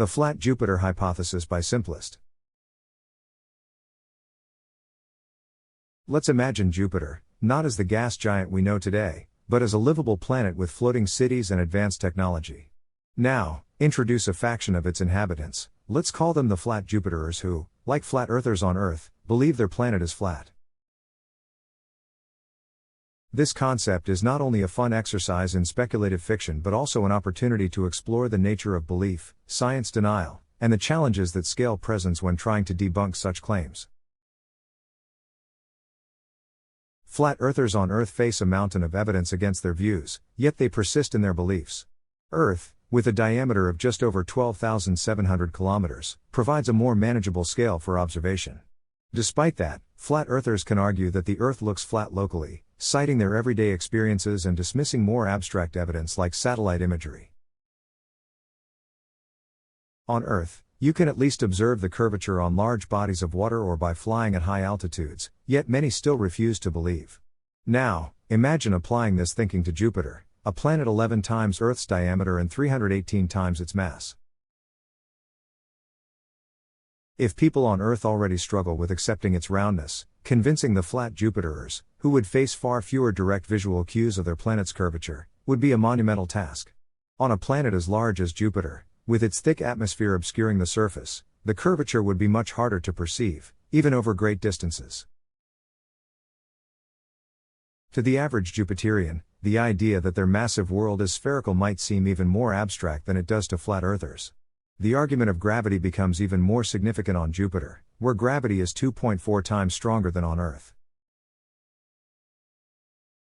The flat Jupiter hypothesis by Simplist. Let's imagine Jupiter, not as the gas giant we know today, but as a livable planet with floating cities and advanced technology. Now, introduce a faction of its inhabitants, let's call them the flat Jupiterers who, like flat earthers on Earth, believe their planet is flat. This concept is not only a fun exercise in speculative fiction but also an opportunity to explore the nature of belief, science denial, and the challenges that scale presents when trying to debunk such claims. Flat earthers on Earth face a mountain of evidence against their views, yet they persist in their beliefs. Earth, with a diameter of just over 12,700 kilometers, provides a more manageable scale for observation. Despite that, flat earthers can argue that the Earth looks flat locally, citing their everyday experiences and dismissing more abstract evidence like satellite imagery. On Earth, you can at least observe the curvature on large bodies of water or by flying at high altitudes, yet many still refuse to believe. Now, imagine applying this thinking to Jupiter, a planet 11 times Earth's diameter and 318 times its mass. If people on Earth already struggle with accepting its roundness, convincing the flat Jupiterers, who would face far fewer direct visual cues of their planet's curvature, would be a monumental task. On a planet as large as Jupiter, with its thick atmosphere obscuring the surface, the curvature would be much harder to perceive, even over great distances. To the average Jupiterian, the idea that their massive world is spherical might seem even more abstract than it does to flat earthers. The argument of gravity becomes even more significant on Jupiter, where gravity is 2.4 times stronger than on Earth.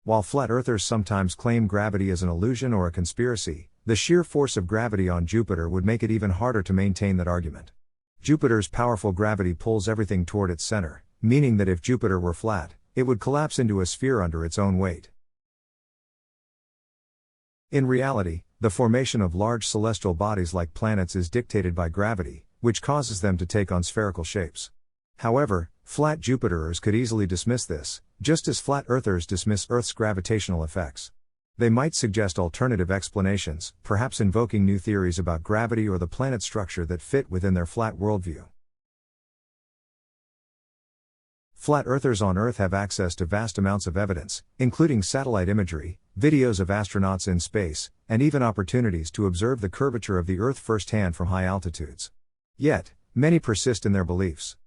While flat earthers sometimes claim gravity as an illusion or a conspiracy, the sheer force of gravity on Jupiter would make it even harder to maintain that argument. Jupiter's powerful gravity pulls everything toward its center, meaning that if Jupiter were flat, it would collapse into a sphere under its own weight. In reality, the formation of large celestial bodies like planets is dictated by gravity, which causes them to take on spherical shapes. However, flat Jupiterers could easily dismiss this, just as flat earthers dismiss Earth's gravitational effects. They might suggest alternative explanations, perhaps invoking new theories about gravity or the planet's structure that fit within their flat worldview. Flat earthers on Earth have access to vast amounts of evidence, including satellite imagery, videos of astronauts in space, and even opportunities to observe the curvature of the Earth firsthand from high altitudes. Yet, many persist in their beliefs.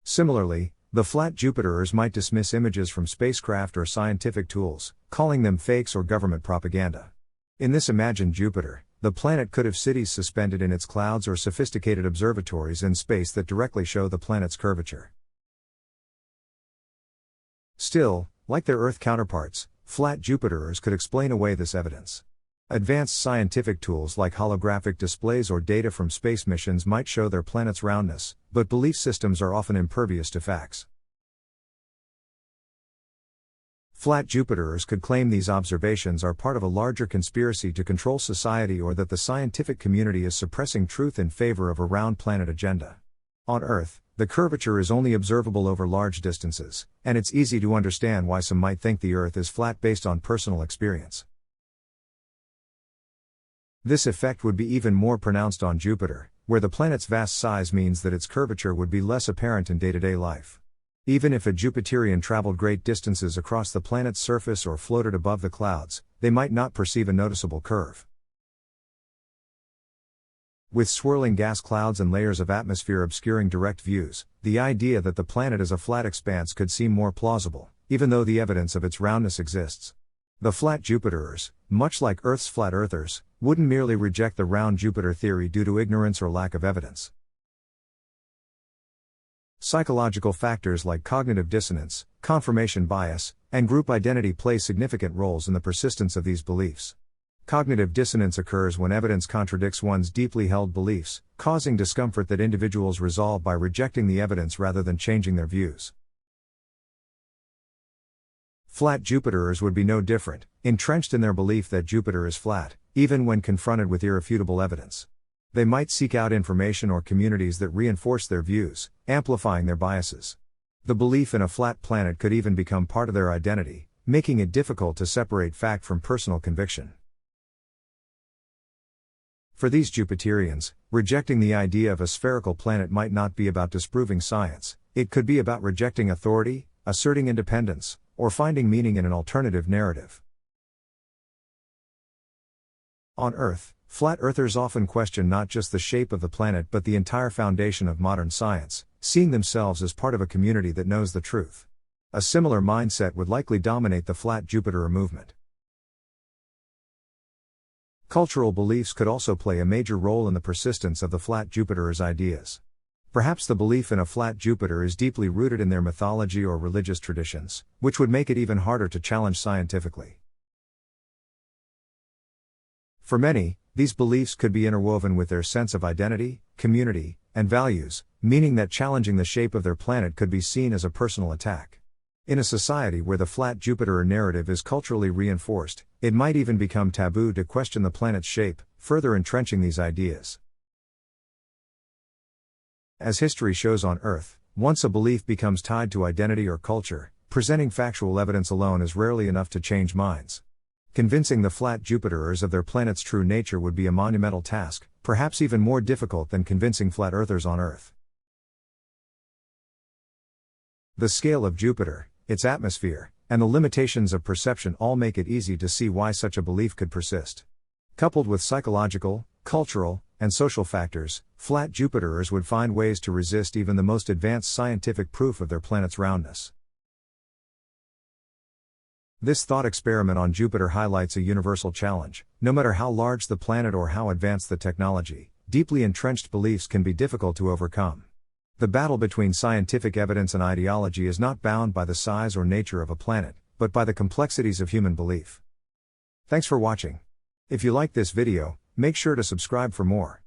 Similarly, the flat Jupiterers might dismiss images from spacecraft or scientific tools, calling them fakes or government propaganda. In this imagined Jupiter, the planet could have cities suspended in its clouds or sophisticated observatories in space that directly show the planet's curvature. Still, like their Earth counterparts, flat Jupiterers could explain away this evidence. Advanced scientific tools like holographic displays or data from space missions might show their planet's roundness, but belief systems are often impervious to facts. Flat Jupiterers could claim these observations are part of a larger conspiracy to control society or that the scientific community is suppressing truth in favor of a round planet agenda. On Earth, the curvature is only observable over large distances, and it's easy to understand why some might think the Earth is flat based on personal experience. This effect would be even more pronounced on Jupiter, where the planet's vast size means that its curvature would be less apparent in day-to-day life. Even if a Jupiterian traveled great distances across the planet's surface or floated above the clouds, they might not perceive a noticeable curve. With swirling gas clouds and layers of atmosphere obscuring direct views, the idea that the planet is a flat expanse could seem more plausible, even though the evidence of its roundness exists. The flat Jupiterers, much like Earth's flat earthers, wouldn't merely reject the round Jupiter theory due to ignorance or lack of evidence. Psychological factors like cognitive dissonance, confirmation bias, and group identity play significant roles in the persistence of these beliefs. Cognitive dissonance occurs when evidence contradicts one's deeply held beliefs, causing discomfort that individuals resolve by rejecting the evidence rather than changing their views. Flat Jupiterers would be no different, entrenched in their belief that Jupiter is flat, even when confronted with irrefutable evidence. They might seek out information or communities that reinforce their views, amplifying their biases. The belief in a flat planet could even become part of their identity, making it difficult to separate fact from personal conviction. For these Jupiterians, rejecting the idea of a spherical planet might not be about disproving science, it could be about rejecting authority, asserting independence, or finding meaning in an alternative narrative. On Earth, flat earthers often question not just the shape of the planet but the entire foundation of modern science, seeing themselves as part of a community that knows the truth. A similar mindset would likely dominate the flat Jupiterer movement. Cultural beliefs could also play a major role in the persistence of the flat Jupiterers' ideas. Perhaps the belief in a flat Jupiter is deeply rooted in their mythology or religious traditions, which would make it even harder to challenge scientifically. For many, these beliefs could be interwoven with their sense of identity, community, and values, meaning that challenging the shape of their planet could be seen as a personal attack. In a society where the flat Jupiterer narrative is culturally reinforced, it might even become taboo to question the planet's shape, further entrenching these ideas. As history shows on Earth, once a belief becomes tied to identity or culture, presenting factual evidence alone is rarely enough to change minds. Convincing the flat Jupiterers of their planet's true nature would be a monumental task, perhaps even more difficult than convincing flat earthers on Earth. The scale of Jupiter, its atmosphere, and the limitations of perception all make it easy to see why such a belief could persist. Coupled with psychological, cultural, and social factors, flat Jupiterers would find ways to resist even the most advanced scientific proof of their planet's roundness. This thought experiment on Jupiter highlights a universal challenge. No matter how large the planet or how advanced the technology, deeply entrenched beliefs can be difficult to overcome. The battle between scientific evidence and ideology is not bound by the size or nature of a planet, but by the complexities of human belief. Thanks for watching. If you liked this video, make sure to subscribe for more.